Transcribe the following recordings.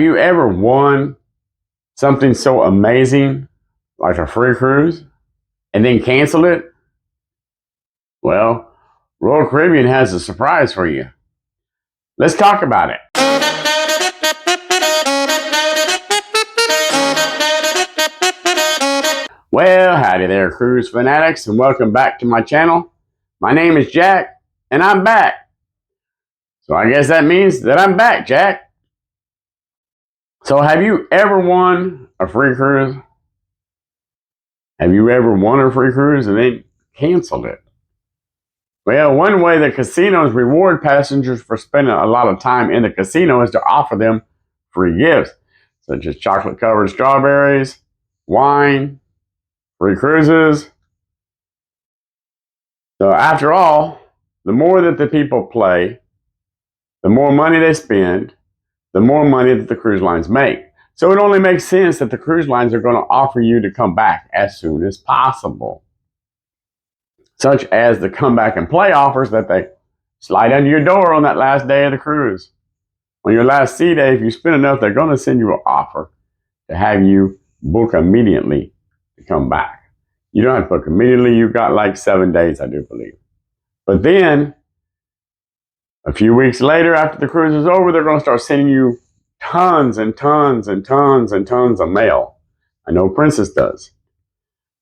Have you ever won something so amazing like a free cruise and then cancel it? Well, Royal Caribbean has a surprise for you. Let's talk about it. Well, howdy there, cruise fanatics, and welcome back to my channel. My name is Jack, and I'm back. So I guess that means that I'm back, Jack. So have you ever won a free cruise? Have you ever won a free cruise and then canceled it? Well, one way that casinos reward passengers for spending a lot of time in the casino is to offer them free gifts, such as chocolate-covered strawberries, wine, free cruises. So after all, the more that the people play, the more money they spend, the more money that the cruise lines make. So it only makes sense that the cruise lines are going to offer you to come back as soon as possible, such as the come back and play offers that they slide under your door on that last day of the cruise. On your last sea day, if you spend enough, they're going to send you an offer to have you book immediately to come back. You don't have to book immediately. You've got like 7 days, I do believe. But then, a few weeks later, after the cruise is over, they're going to start sending you tons and tons and tons and tons of mail. I know Princess does.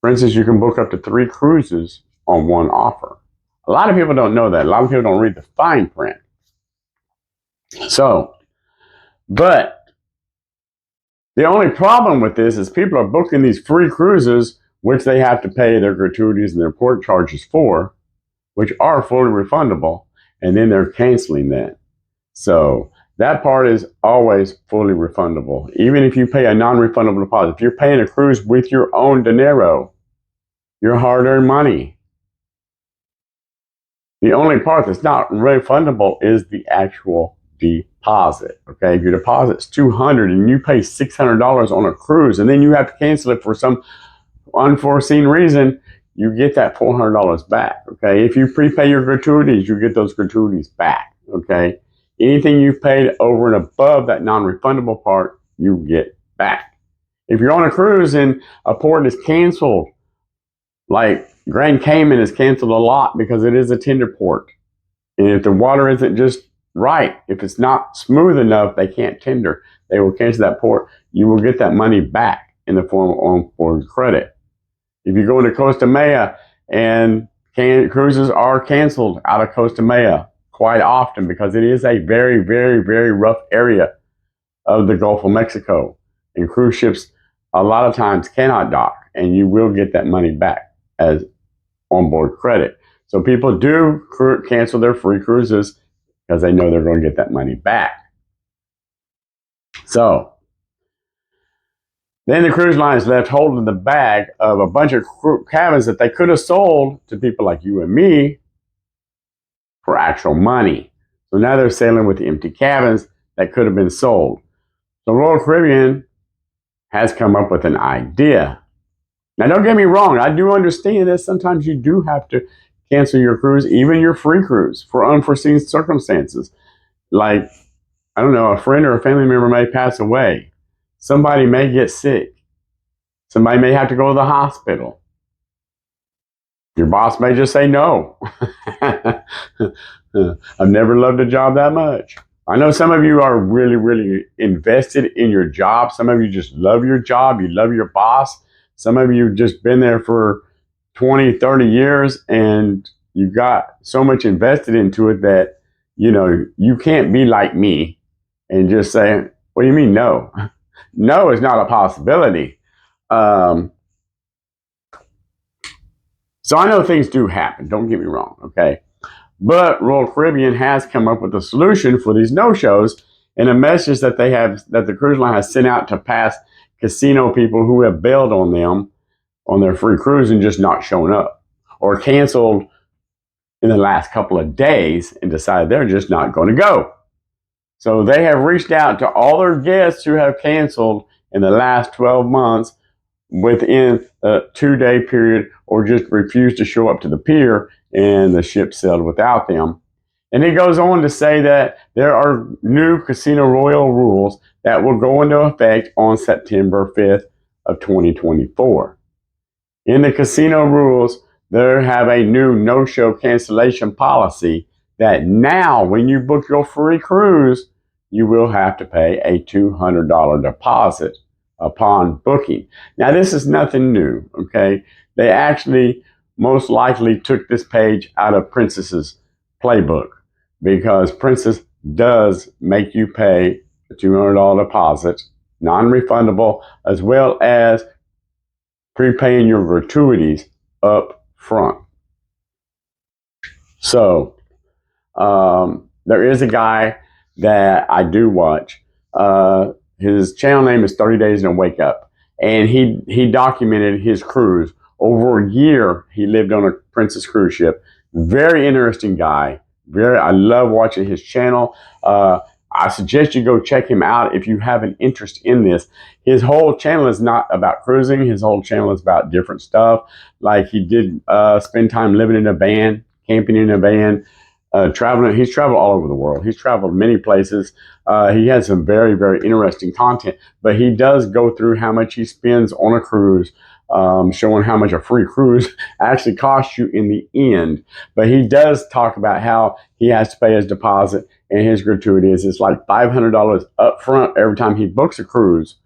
Princess, you can book up to 3 cruises on one offer. A lot of people don't know that. A lot of people don't read the fine print. So, but the only problem with this is people are booking these free cruises, which they have to pay their gratuities and their port charges for, which are fully refundable, and then they're canceling that. So that part is always fully refundable, even if you pay a non-refundable deposit. If you're paying a cruise with your own dinero, your hard-earned money, the only part that's not refundable is the actual deposit. Okay, if your deposit's $200 and you pay $600 on a cruise, and then you have to cancel it for some unforeseen reason, you get that $400 back. Okay, if you prepay your gratuities, you get those gratuities back. Okay, anything you've paid over and above that non-refundable part, you get back. If you're on a cruise and a port is canceled, like Grand Cayman is canceled a lot because it is a tender port, and if the water isn't just right, if it's not smooth enough, they can't tender. They will cancel that port. You will get that money back in the form of on-board credit. If you go into Costa Maya and cruises are canceled out of Costa Maya quite often because it is a very, very, very rough area of the Gulf of Mexico, and cruise ships a lot of times cannot dock, and you will get that money back as onboard credit. So people do cancel their free cruises because they know they're going to get that money back. So then the cruise line is left holding the bag of a bunch of cabins that they could have sold to people like you and me for actual money. So now they're sailing with the empty cabins that could have been sold. So Royal Caribbean has come up with an idea. Now don't get me wrong, I do understand that sometimes you do have to cancel your cruise, even your free cruise, for unforeseen circumstances. Like, I don't know, a friend or a family member may pass away. Somebody may get sick. Somebody may have to go to the hospital. Your boss may just say no. I've never loved a job that much. I know some of you are really, really invested in your job. Some of you just love your job. You love your boss. Some of you just been there for 20, 30 years, and you got so much invested into it that, you know, you can't be like me and just say, what do you mean no? No is not a possibility. So I know things do happen. Don't get me wrong, okay? But Royal Caribbean has come up with a solution for these no-shows, and a message that they have, that the cruise line has sent out to past casino people who have bailed on them on their free cruise and just not shown up, or canceled in the last couple of days and decided they're just not going to go. So they have reached out to all their guests who have canceled in the last 12 months within a 2-day period, or just refused to show up to the pier and the ship sailed without them. And it goes on to say that there are new Casino Royale rules that will go into effect on September 5th of 2024. In the casino rules, they have a new no-show cancellation policy that now when you book your free cruise, you will have to pay a $200 deposit upon booking. Now, this is nothing new, okay? They actually most likely took this page out of Princess's playbook because Princess does make you pay a $200 deposit, non-refundable, as well as prepaying your gratuities up front. So there is a guy that I do watch. His channel name is 30 Days in a Wake Up, and he documented his cruise. Over a year, he lived on a Princess cruise ship. Very interesting guy. I love watching his channel. I suggest you go check him out if you have an interest in this. His whole channel is not about cruising. His whole channel is about different stuff. Like he did spend time living in a van, camping in a van, traveling. He's traveled all over the world. He's traveled many places. He has some very, very interesting content, but he does go through how much he spends on a cruise, showing how much a free cruise actually costs you in the end. But he does talk about how he has to pay his deposit and his gratuity is like $500 up front every time he books a cruise.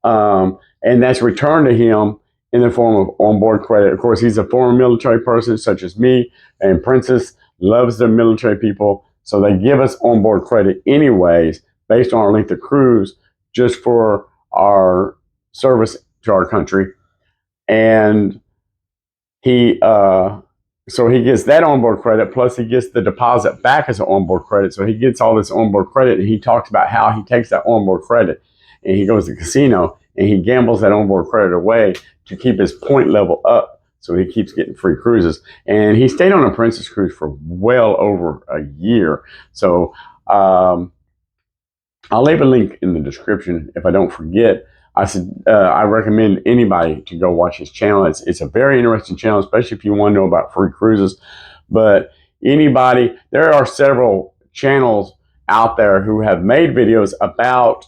And that's returned to him in the form of onboard credit. Of course, he's a former military person such as me, and Princess loves their military people. So they give us onboard credit anyways, based on our length of cruise, just for our service to our country. And he so he gets that onboard credit, plus he gets the deposit back as an onboard credit. So he gets all this onboard credit, and he talks about how he takes that onboard credit and he goes to the casino and he gambles that onboard credit away to keep his point level up, so he keeps getting free cruises. And he stayed on a Princess cruise for well over a year. So I'll leave a link in the description if I don't forget. I recommend anybody to go watch his channel. It's a very interesting channel, especially if you want to know about free cruises. But anybody, there are several channels out there who have made videos about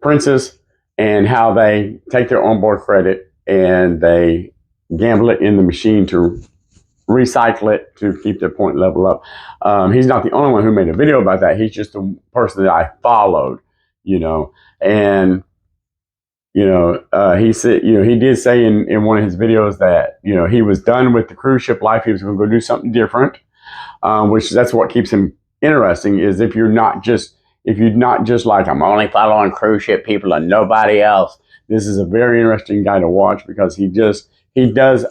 Princess and how they take their onboard credit and they gamble it in the machine to recycle it to keep their point level up. He's not the only one who made a video about that. He's just the person that I followed, and he said, he did say in one of his videos that, he was done with the cruise ship life. He was going to go do something different, which that's what keeps him interesting, is if you're not just like, I'm only following cruise ship people and nobody else. This is a very interesting guy to watch because he does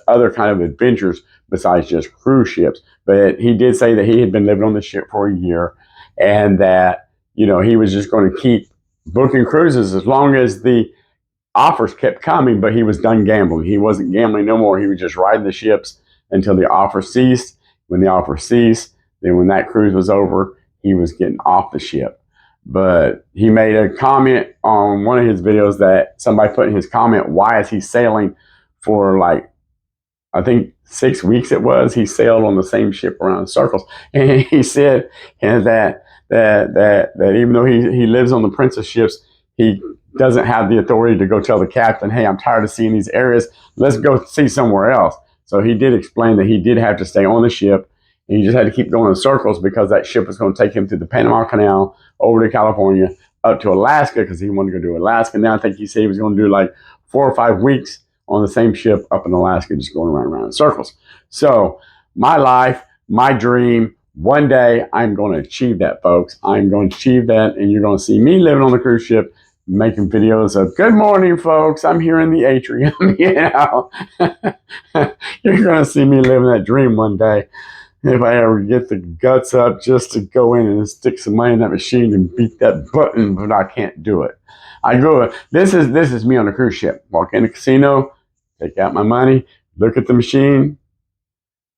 other kind of adventures besides just cruise ships. But he did say that he had been living on the ship for a year, and that, he was just going to keep booking cruises as long as the offers kept coming, but he was done gambling. He wasn't gambling no more. He was just riding the ships until the offer ceased. When the offer ceased, then when that cruise was over, he was getting off the ship. But he made a comment on one of his videos that somebody put in his comment, why is he sailing for like, I think 6 weeks it was, he sailed on the same ship around in circles. And he said that even though he lives on the Princess ships, he doesn't have the authority to go tell the captain, hey, I'm tired of seeing these areas. Let's go see somewhere else. So he did explain that he did have to stay on the ship, and he just had to keep going in circles because that ship was going to take him through the Panama Canal, over to California, up to Alaska, because he wanted to go to Alaska. Now I think he said he was going to do like 4 or 5 weeks on the same ship up in Alaska, just going around in circles. So my life, my dream, one day I'm going to achieve that, folks. I'm going to achieve that, and you're going to see me living on the cruise ship, making videos of, good morning, folks, I'm here in the atrium. You're going to see me living that dream one day, if I ever get the guts up just to go in and stick some money in that machine and beat that button, but I can't do it. This is me on a cruise ship. Walk in the casino, take out my money, look at the machine,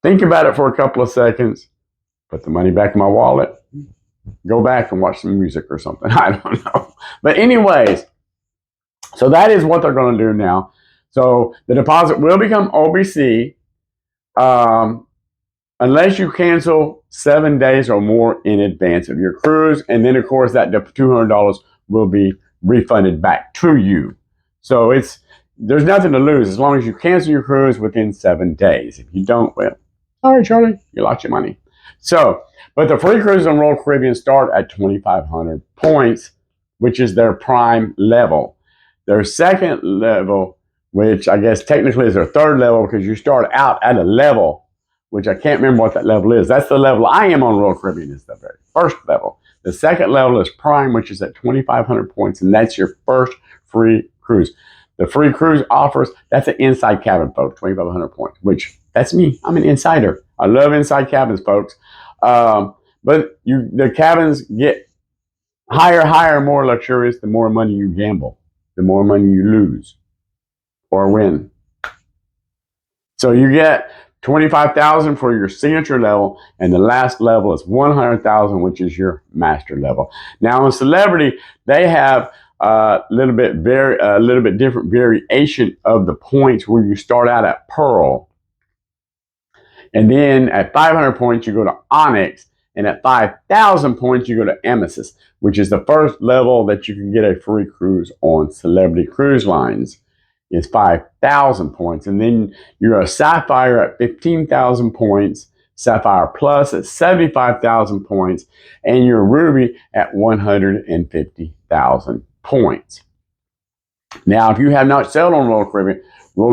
think about it for a couple of seconds, put the money back in my wallet, go back and watch some music or something. I don't know. But anyways, so that is what they're going to do now. So the deposit will become OBC. unless you cancel 7 days or more in advance of your cruise. And then, of course, that $200 will be refunded back to you. So there's nothing to lose as long as you cancel your cruise within 7 days. If you don't, well, sorry, Charlie, you lost your money. So, but the free cruises on Royal Caribbean start at 2,500 points, which is their prime level. Their second level, which I guess technically is their third level because you start out at a level, which I can't remember what that level is. That's the level I am on Royal Caribbean, is the very first level. The second level is prime, which is at 2,500 points, and that's your first free cruise. The free cruise offers, that's an inside cabin, folks, 2,500 points, which that's me. I'm an insider. I love inside cabins, folks. But the cabins get higher, more luxurious the more money you gamble, the more money you lose or win. So you get 25,000 for your signature level, and the last level is 100,000, which is your master level. Now, in Celebrity, they have a little bit different variation of the points, where you start out at Pearl, and then at 500 points you go to Onyx, and at 5,000 points you go to Amethyst, which is the first level that you can get a free cruise on Celebrity Cruise Lines. Is 5,000 points, and then you're a Sapphire at 15,000 points, Sapphire Plus at 75,000 points, and your Ruby at 150,000 points. Now, if you have not sailed on Royal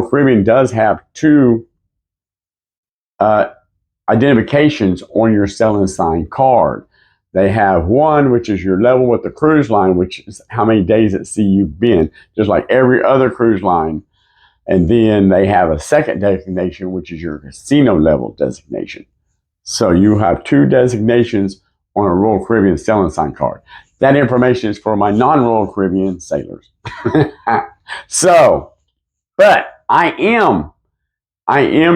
Caribbean does have two identifications on your sailing sign card. They have one, which is your level with the cruise line, which is how many days at sea you've been, just like every other cruise line. And then they have a second designation, which is your casino level designation. So you have two designations on a Royal Caribbean sailing sign card. That information is for my non-Royal Caribbean sailors. So, but I am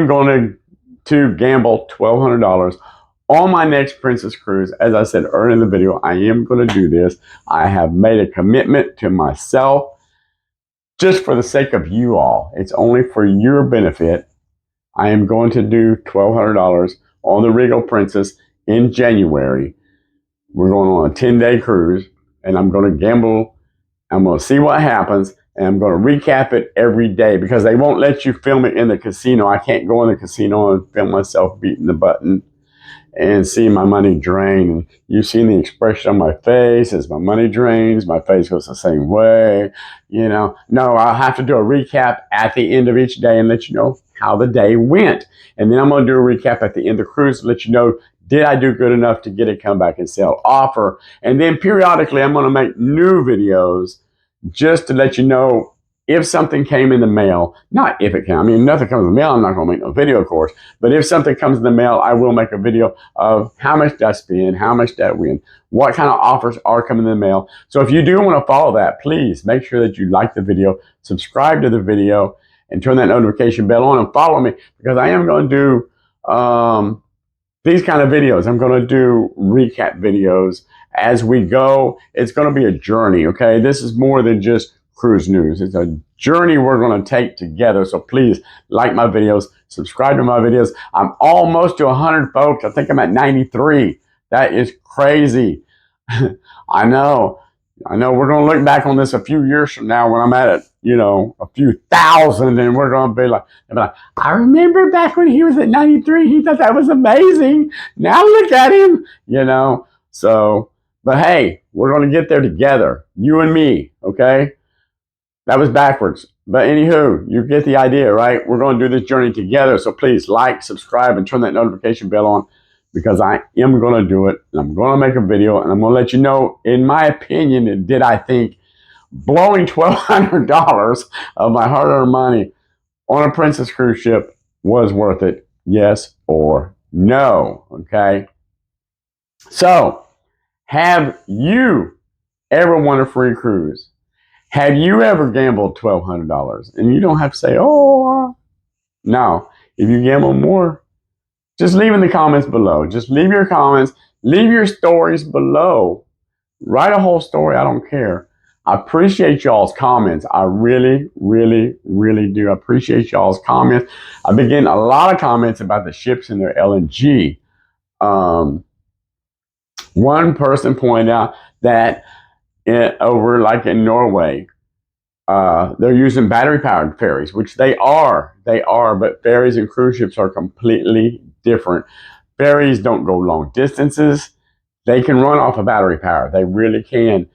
going to gamble $1,200 on my next Princess Cruise. As I said earlier in the video, I am going to do this. I have made a commitment to myself just for the sake of you all. It's only for your benefit. I am going to do $1,200 on the Regal Princess in January. We're going on a 10-day cruise, and I'm going to gamble. I'm going to see what happens, and I'm going to recap it every day because they won't let you film it in the casino. I can't go in the casino and film myself beating the button and see my money drain. And you've seen the expression on my face as my money drains. My face goes the same way. No, I'll have to do a recap at the end of each day and let you know how the day went. And then I'm going to do a recap at the end of the cruise to let you know, did I do good enough to get a comeback and sale offer? And then periodically, I'm going to make new videos just to let you know if something came in the mail. Not if it came. I mean, nothing comes in the mail, I'm not going to make no video, of course. But if something comes in the mail, I will make a video of how much did I spend, how much did I win, what kind of offers are coming in the mail. So if you do want to follow that, please make sure that you like the video, subscribe to the video, and turn that notification bell on and follow me, because I am going to do these kind of videos. I'm going to do recap videos as we go. It's going to be a journey, okay? This is more than just cruise news. It's a journey we're going to take together. So please like my videos, subscribe to my videos. I'm almost to 100, folks. I think I'm at 93. That is crazy. I know. We're going to look back on this a few years from now when I'm at it, a few thousand, and we're going to be like, I remember back when he was at 93, he thought that was amazing. Now look at him, So, but hey, we're going to get there together, you and me, okay? That was backwards. But anywho, you get the idea, right? We're going to do this journey together. So please like, subscribe, and turn that notification bell on, because I am going to do it. And I'm going to make a video, and I'm going to let you know, in my opinion, did I think blowing $1,200 of my hard-earned money on a Princess cruise ship was worth it? Yes or no? Okay. So, have you ever won a free cruise? Have you ever gambled $1,200? And you don't have to say, no. If you gamble more, just leave in the comments below. Just leave your comments. Leave your stories below. Write a whole story. I don't care. I appreciate y'all's comments. I really, really, really do. I appreciate y'all's comments. I've been getting a lot of comments about the ships and their LNG. One person pointed out that over like in Norway, they're using battery-powered ferries, which they are. They are, but ferries and cruise ships are completely different. Ferries don't go long distances. They can run off of battery power. They really can.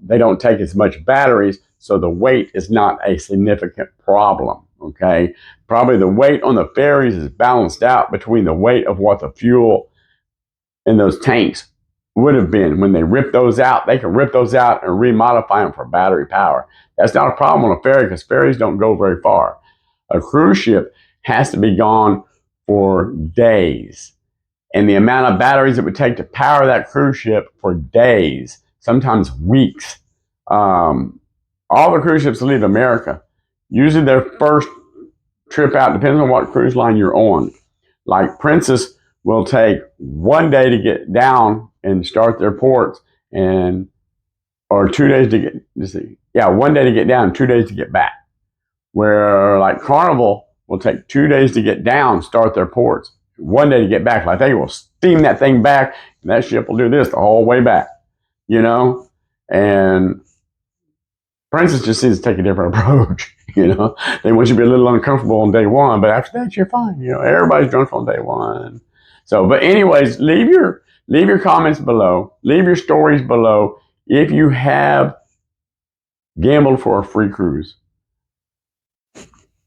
They don't take as much batteries, so the weight is not a significant problem. Okay, probably the weight on the ferries is balanced out between the weight of what the fuel in those tanks would have been. When they rip those out, they can rip those out and remodify them for battery power. That's not a problem on a ferry because ferries don't go very far. A cruise ship has to be gone for days. And the amount of batteries it would take to power that cruise ship for days, sometimes weeks. All the cruise ships that leave America, usually their first trip out, depends on what cruise line you're on. Like Princess will take 1 day to get down and start their ports, and or 2 days to get, let's see, yeah, 1 day to get down, 2 days to get back. Where like Carnival will take 2 days to get down, start their ports, 1 day to get back. Like they will steam that thing back, and that ship will do this the whole way back, you know? And Princess just seems to take a different approach, you know? They want you to be a little uncomfortable on day one, but after that, you're fine. You know, everybody's drunk on day one. So, but anyways, leave your comments below. Leave your stories below if you have gambled for a free cruise.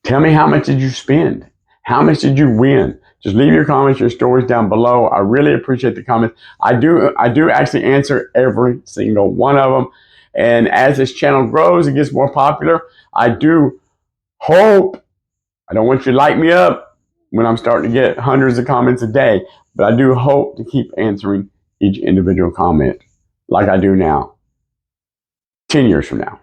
Tell me, how much did you spend? How much did you win? Just leave your comments, your stories down below. I really appreciate the comments. I do actually answer every single one of them. And as this channel grows, it gets more popular, I do hope, I don't want you to light me up when I'm starting to get hundreds of comments a day, but I do hope to keep answering each individual comment like I do now, 10 years from now.